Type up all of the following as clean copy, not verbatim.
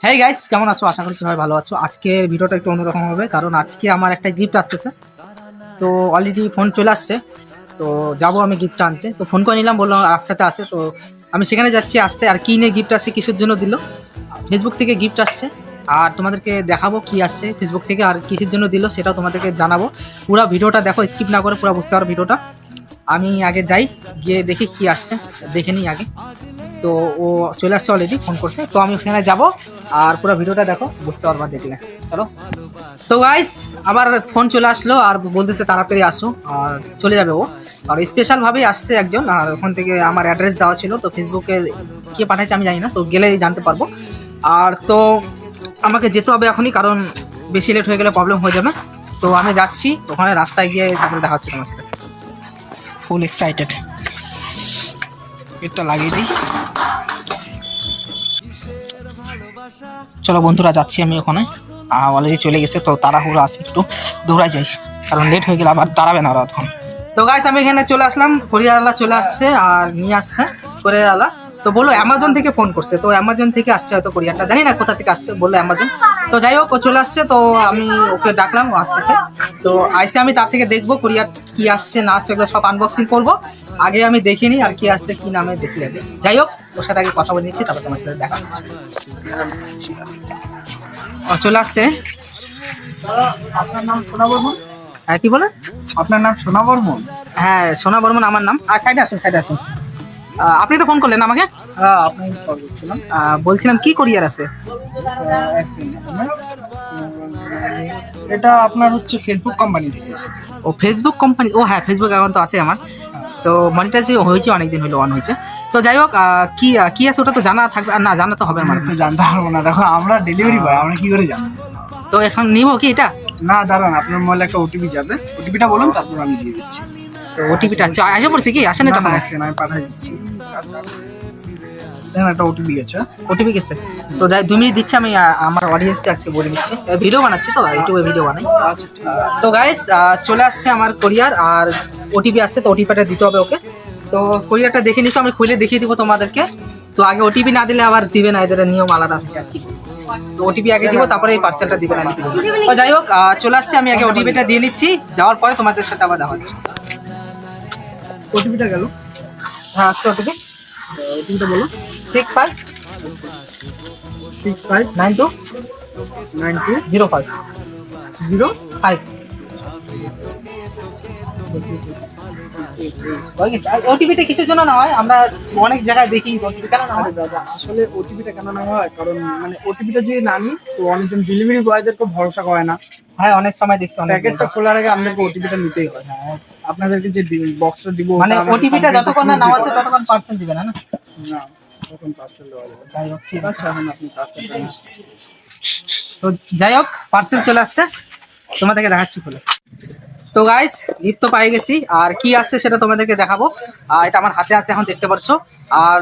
Hey guys, কেমন আছো? আশা করি সবাই ভালো আছো। আজকে ভিডিওটা একটু অন্যরকম হবে, কারণ আজকে আমার একটা গিফট আসতেছে। তো অলরেডি ফোন চলে আসছে, তো যাবো আমি গিফটটা আনতে। তো ফোন করে নিলাম, বললাম রাস্তাতে আসে। তো আমি সেখানে যাচ্ছি আসতে। আর কি নিয়ে গিফট আসছে, কিসের জন্য দিল, ফেসবুক থেকে গিফট আসছে। আর তোমাদেরকে দেখাবো কি আসছে ফেসবুক থেকে আর কিসের জন্য দিল, সেটাও তোমাদেরকে জানাবো। পুরো ভিডিওটা দেখো, স্কিপ না করে পুরো বুঝতে পারো ভিডিওটা। আমি আগে যাই, গিয়ে দেখি কি আসছে, দেখে নিই আগে। তো ও চলে আসছে, অলরেডি ফোন করছে। তো আমি ওখানে যাব, আর পুরো ভিডিওটা দেখো, বুঝতে পারবা দেখলে। চলো। তো গাইস, আবার ফোন চলে আসলো আর বলতেছে তাড়াতাড়ি আসো, আর চলে যাবে ও। আর স্পেশাল ভাবেই আসছে একজন, আর ওখান থেকে আমার অ্যাড্রেস দেওয়া ছিল। তো ফেসবুকে কে পাঠাচ্ছে আমি জানি না, তো গেলেই জানতে পারবো। আর তো আমাকে যেতে হবে এখনই, কারণ বেশি লেট হয়ে গেলে প্রবলেম হয়ে যাবে। তো আমি যাচ্ছি, ওখানে রাস্তায় গিয়ে তারপরে দেখা হচ্ছে তোমার সাথে। ফুল এক্সাইটেড। এটা লাগিয়ে দিই। চলো বন্ধুরা, যাচ্ছি আমি ওখানে। অলরেডি চলে গেছে, তো তাড়াহুড়ো আছে, একটু দৌড়াই যাই, কারণ লেট হয়ে গেলে আবার দাঁড়াবে না ওরা তখন। তো গাইস, আমি এখানে চলে আসলাম, কোরিয়ারওয়ালা চলে আসছে আর নিয়ে আসছে কোরিয়ারওয়ালা। তো বললো অ্যামাজন থেকে ফোন করছে, তো অ্যামাজন থেকে আসছে হয়তো কোরিয়ারটা, জানি না কোথা থেকে আসছে, বললো অ্যামাজন। তো যাই হোক, ও চলে আসছে, তো আমি ওকে ডাকলাম, ও আসতেছে। তো আইসে আমি তার থেকে দেখবো কোরিয়ার কি আসছে না আসছে, এগুলো সব আনবক্সিং করবো। আগে আমি দেখিনি আর কি আসছে কি নামে দেখি আগে। যাই হোক, ওর সাথে আগে কথা বলে নিচ্ছি, তারপর তোমার সাথে দেখা হচ্ছে। ও চলে আসছে। আপনার নাম সোনা বর্মন? হ্যাঁ, কি বলে? আপনার নাম সোনা বর্মন? হ্যাঁ, সোনা বর্মন আমার নাম। আর সাইডে আসুন, সাইডে আসুন। আপনি তো ফোন করলেন আমাকে। হ্যাঁ, আপনাকে কল করছিলাম। বলছিলাম কি কোরিয়ার আছে। এক second, এটা আপনার হচ্ছে ফেসবুক কোম্পানি থেকে এসেছে। ও ফেসবুক কোম্পানি, ও হ্যাঁ, ফেসবুক অ্যাকাউন্ট তো আছে আমার। তো মনিটাইজ হয়েছে, অনেকদিন হলো অন হয়েছে। তো যাই হোক, কি কি আছে ওটা তো জানা থাকবে, আর না জানা তো হবে আমার। তো জানতে পারবো না, দেখো আমরা ডেলিভারি বয়, আমরা কি করে জানবো? তো এখন নিবো কি এটা? না দাঁড়ান, আপনার মোবাইলে একটা ওটিপি যাবে, ওটিপিটা বলুন, তারপর আমি দিয়ে দিচ্ছি। তো ওটিপিটা আসে পড়ছে কি, আসেনি না তখন? না, আমি পাঠিয়ে দিচ্ছি। দেখেন, একটা ওটিপি গেছে। ওটিপি গেছে। তো যাই, 2 মিনিট দিচ্ছি, আমি আমার অডিয়েন্সকে আজকে বলে দিচ্ছি। ভিডিও বানাচ্ছি তো, ইউটিউবে ভিডিও বানাই। আচ্ছা ঠিক আছে। তো গাইস, চলে আসছে আমার কোরিয়ার, আর ওটিপি আসছে, তো ওটিপিটা দিতে হবে ওকে। তো কোরিয়ারটা দেখে নিছো, আমি খুলে দেখিয়ে দিব তোমাদেরকে। তো আগে ওটিপি না দিলে আবার দিবে না, এদের নিয়ম আলাদা থাকে আর কি। তো ওটিপি আগে দিব, তারপরে এই পার্সেলটা দিবে না। তো যাই হোক, চলে আসছে, আমি আগে ওটিপিটা দিয়ে নিচ্ছি, দেওয়ার পরে তোমাদের সাথে আবার দেখা হচ্ছে। ওটিপিটা গেল। হ্যাঁ, আজকে ওটিপি ওটিপিটা বলুন। 6592 6592 05 5। ওটিপিটা কিসের জন্য না হয়, আমরা অনেক জায়গায় দেখি ওটিপি কেন না হয়। দাদা, আসলে ওটিপিটা কেন নেওয়া হয়, কারণ মানে ওটিপিটা যদি না নিই তো অনেকজন ডেলিভারি বয়দেরকে ভরসা করে না। হ্যাঁ, অনেক সময় দেখছি অনেক প্যাকেটটা খোলার আগে আপনাদেরকে ওটিপিটা নিতেই হয়। আপনাদেরকে যে বক্সটা দিব, মানে ওটা আমাদের ওটিপিটা complaint যতক্ষণ না proof নেওয়া দিতে আছে হবে। ততক্ষণ পার্সেন্ট দিবে না না। না, তখন পার্সেল দেওয়া যাবে। যাই হোক, ঠিক ঠিক আছে। আছে, এখন আপনি পার্সেলটা নিন। তো যাই হোক, পার্সেল চলে আসছে, তোমাদেরকে দেখাচ্ছি খুলে। তো গাইস, গিফট তো পাই গেছি, আর কি আসছে সেটা তোমাদেরকে দেখাবো। আর এটা আমার হাতে আছে, এখন দেখতে পাচ্ছ। আর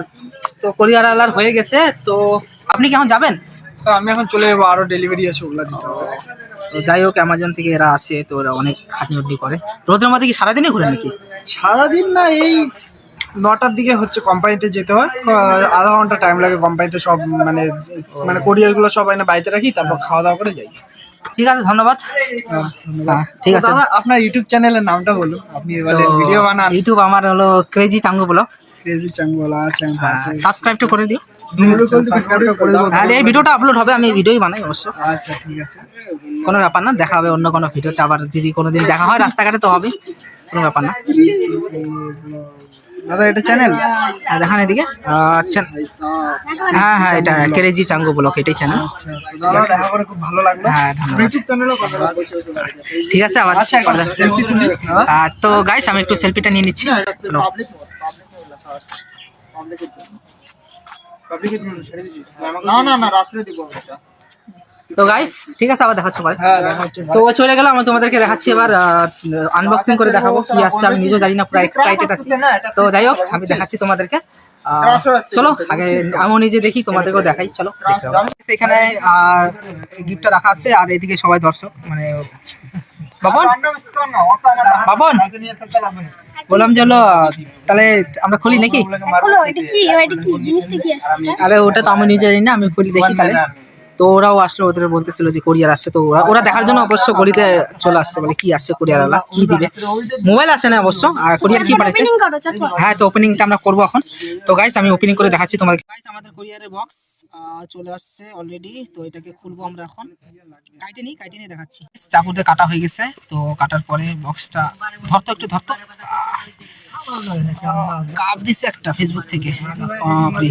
তো কোরিয়ার আলার হয়ে গেছে। তো আপনি কি এখন যাবেন? তো আমি এখন চলে যাবো, আরো ডেলিভারি আছে, ওগুলা দিতে হবে। তো যাই হোক, অ্যামাজন থেকে এরা আসে, তো ওরা অনেক খাটনি করে। রোদের মধ্যে কি সারাদিনই ঘুরে নাকি? সারাদিন না, এই 9টার দিকে হচ্ছে কোম্পানিতে যেতে হয়, আধা ঘন্টা টাইম লাগে কোম্পানিতে। সব মানে মানে কোরিয়ার গুলো সব এনে বাড়িতে রাখি, তারপর খাওয়া দাওয়া করে যাই। ঠিক আছে, ধন্যবাদ। হ্যাঁ, ঠিক আছে। দাদা, আপনার ইউটিউব চ্যানেলের নামটা বলুন, আপনি বলেন ভিডিও বানান। ইউটিউব আমার হলো ক্রেজি চাঙ্গু ব্লগ। ক্রেজি চাঙ্গোলা আছে। সাবস্ক্রাইবটা করে দিও। সাবস্ক্রাইব করে দেবো। আর এই ভিডিওটা আপলোড হবে, আমি ভিডিওই বানাই অবশ্য, আচ্ছা ঠিক আছে। কোনো ব্যাপার না। দেখা হবে অন্য কোনো ভিডিওতে, আবার যদি কোনোদিন দেখা হয় রাস্তাঘাটে তো হবে, কোনো ব্যাপার না। দাদা, এটা চ্যানেল? দেখান এদিকে। আচ্ছা, হ্যাঁ হ্যাঁ, এটা ক্রেজি চাঙ্গু ব্লগ, এটাই চ্যানেল। আচ্ছা, তো দাদা দেখা করে খুব ভালো লাগলো। হ্যাঁ, ধন্যবাদ। ইউটিউব চ্যানেলও কথা বলবো। ঠিক আছে, আবার আচ্ছা, এখন সেলফি তুলি। তো গাইস, আমি একটু সেলফিটা নিয়ে নিচ্ছি। না না না, রাত্রে দিব এটা। তো গাইস, ঠিক আছে, আবার দেখাচ্ছি পরে। হ্যাঁ, দেখা হচ্ছে। তো ও চলে গেল, আমি তোমাদেরকে দেখাচ্ছি এবার। আনবক্সিং করে দেখাবো কি আসছে, আমি নিজেও জানি না, পুরো এক্সাইটেড আছি। তো যাই হোক, আমি দেখাচ্ছি তোমাদেরকে। চলো আগে আমিও নিজে দেখি, তোমাদেরকেও দেখাই, চলো। এখানে গিফটটা রাখা আছে, আর এদিকে সবাই দর্শক, মানে বাবন বাবন বললাম যে হলো, তাহলে আমরা খুলি নাকি? খোলো, এটা কি জিনিসটা কি আসছে এটা? আরে ওটা তো আমি নিজে জানি না, আমি খুলি দেখি তাহলে। তো ওরাও আসলো, ওদের বলতেছিল যে কোরিয়ার আসছে, তো ওরা দেখার জন্য অবশ্য গলিতে চলে আসছে, বলে কি আসছে কোরিয়ারওয়ালা, কি দিবে। মোবাইল আসে না অবশ্য, আর কোরিয়ার কি পাঠাচ্ছে। হ্যাঁ, তো ওপেনিংটা আমরা করবো এখন। তো গাইস আমি ওপেনিং করে দেখাচ্ছি তোমাদের। গাইস আমাদের কোরিয়ারের বক্স চলে আসছে অলরেডি, তো এটাকে খুলবো আমরা এখন। কাইটে নিয়ে দেখাচ্ছি। চাকুতে কাটা হয়ে গেছে, তো কাটার পরে বক্সটা একটু ধরতো। কাপ দিছে একটা ফেসবুক থেকে, বাপরে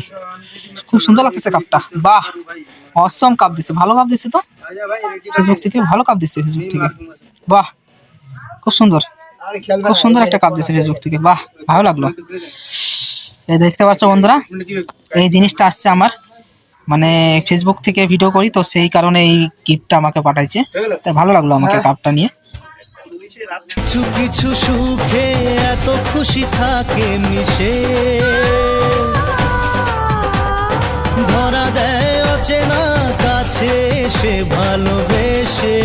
খুব সুন্দর লাগতেছে কাপটা, বাহ অসম কাপ দিছে, ভালো কাপ দিছে তো ফেসবুক থেকে, ভালো কাপ দিছে ফেসবুক থেকে, বাহ খুব সুন্দর একটা কাপ দিছে ফেসবুক থেকে, বাহ ভালো লাগলো। এই দেখতে পাচ্ছ বন্ধুরা, এই জিনিসটা আসছে আমার, মানে ফেসবুক থেকে ভিডিও করি তো সেই কারণে এই গিফটটা আমাকে পাঠাইছে, তাই ভালো লাগলো আমাকে কাপটা নিয়ে। কিছু কিছু সুখে এত খুশি থাকে মিশে, ধরা দেয় অচেনা কাছে সে ভালোবেসে।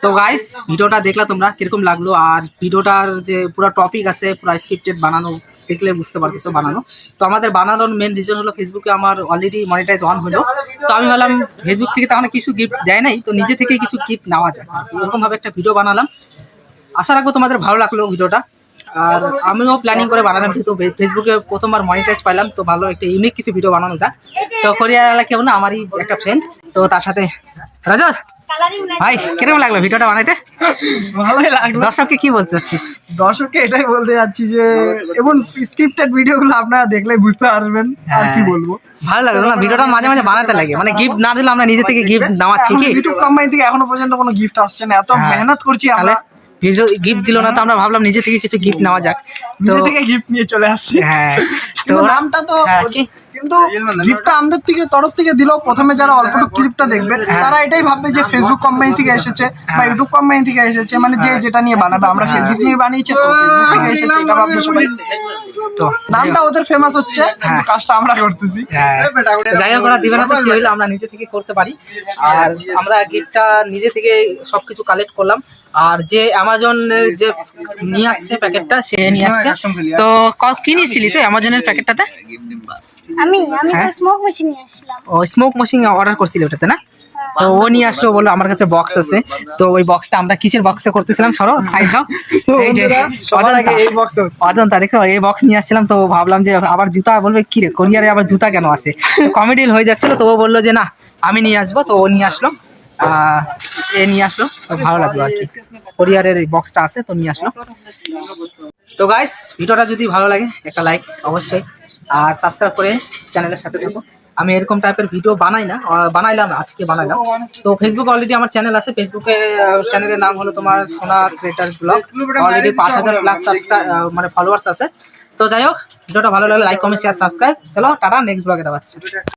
তো গাইস ভিডিওটা দেখলা তোমরা, কিরকম লাগলো, আর ভিডিওটার যে পুরো টপিক আছে পুরো স্ক্রিপ্টেড বানানো, দেখলে বুঝতে পারতেছো বানানো। তো আমাদের বানানোর মেন রিজন হলো ফেসবুকে আমার অলরেডি মনিটাইজ অন হলো, তো আমি ভাবলাম ফেসবুক থেকে তখন কিছু গিফট দেয় নাই, তো নিজে থেকে কিছু গিফট নেওয়া যায়, এরকম ভাবে একটা ভিডিও বানালাম। আশা রাখবো তোমাদের ভালো লাগলো ভিডিওটা। আর আমিও প্ল্যানিং করে বানালাম, যেহেতু ফেসবুকে প্রথমবার মনিটাইজ পাইলাম, তো ভালো একটা ইউনিক কিছু ভিডিও বানানো যায়। তো কোরিয়ার কেউ না, আমারই একটা ফ্রেন্ড, তো তার সাথে রাজা ভাই কিরকম লাগলো ভিডিওটা বানাইতে? ভালোই লাগলো। দর্শককে কি বলতে চাচ্ছিস? দর্শককে এটাই বলতে যাচ্ছি যে এবং স্ক্রিপ্টেড ভিডিওগুলো আপনারা দেখলে বুঝতে পারবেন, আর কি বলবো। ভালো লাগলো না ভিডিওটা, মাঝে মাঝে বানাতে লাগে, মানে গিফট না দিলে আমরা নিজে থেকে গিফট নামাচ্ছি কি। ইউটিউব কোম্পানি থেকে এখনো পর্যন্ত কোনো গিফট আসছে না, এত মেহনত করছি আমরা, ভিডিও গিফট দিল না, তো আমরা ভাবলাম নিজে থেকে কিছু গিফট নেওয়া যাক, তো নিজে থেকে গিফট নিয়ে চলে আসছি। হ্যাঁ তো কিন্তু নামটা তো কি কিন্তু গিফটটা আমাদের থেকে তরফ থেকে দিলেও প্রথমে যারা অল্পটুকু ক্লিপটা দেখবে তারা এটাই ভাববে যে ফেসবুক কোম্পানি থেকে এসেছে বা ইউটিউব কোম্পানি থেকে এসেছে, মানে যে যেটা নিয়ে বানাবে, আমরা ফেসবুক নিয়ে বানিয়েছি তো ফেসবুক থেকে এসেছে এটা ভাববে সবাই। তো নামটা ওদের ফেমাস হচ্ছে, কিন্তু কাজটা আমরা করতেছি। যাই হোক, ওরা দিবে না তো কি হইলো, আমরা নিজে থেকে করতে পারি। আর আমরা গিফটটা নিজে থেকে সবকিছু কালেক্ট করলাম, আর যে অ্যামাজনের যে নিয়ে আসছে প্যাকেটটা সে নিয়ে আসছে। তো কি নিয়েছিলি তুই অ্যামাজনের প্যাকেটটাতে? আমি তো স্মোক মেশিন নিয়ে আসলাম। ও স্মোক মেশিন অর্ডার করছিলি ওটাতে না? তো ও নিয়ে আসলো, বললো আমার কাছে বক্স আছে, তো ওই বক্সটা আমরা কিসের বক্সে করতেছিলাম, সরো সাইড দাও, এই যে অজন্তা দেখো এই বক্স নিয়ে আসছিলাম। তো ভাবলাম যে আবার জুতা বলবে কি রে কোরিয়ারে আবার জুতা কেন আসে, কমেডিয়াল হয়ে যাচ্ছিল। তো ও বললো যে না আমি নিয়ে আসবো, তো ও নিয়ে আসলো, নিয়ে আসলো, তো ভালো লাগলো আর কি, কোরিয়ারের এই বক্সটা আছে তো নিয়ে আসলো। তো গাইস ভিডিওটা যদি ভালো লাগে একটা লাইক অবশ্যই, আর সাবস্ক্রাইব করে চ্যানেলের সাথে থাকো। আমি এরকম টাইপের ভিডিও বানাইলাম আজকে বানাইলাম। তো ফেসবুকে অলরেডি আমার চ্যানেল আছে, ফেসবুকে চ্যানেলের নাম হলো তোমার সোনা creators blog, already 5000 plus subscribe মানে ফলোয়ার্স আছে। তো যাই হোক ভিডিওটা ভালো লাগলে লাইক কমেন্ট শেয়ার সাবস্ক্রাইব। চলো টাটা, নেক্সট ব্লগে দেখাচ্ছি।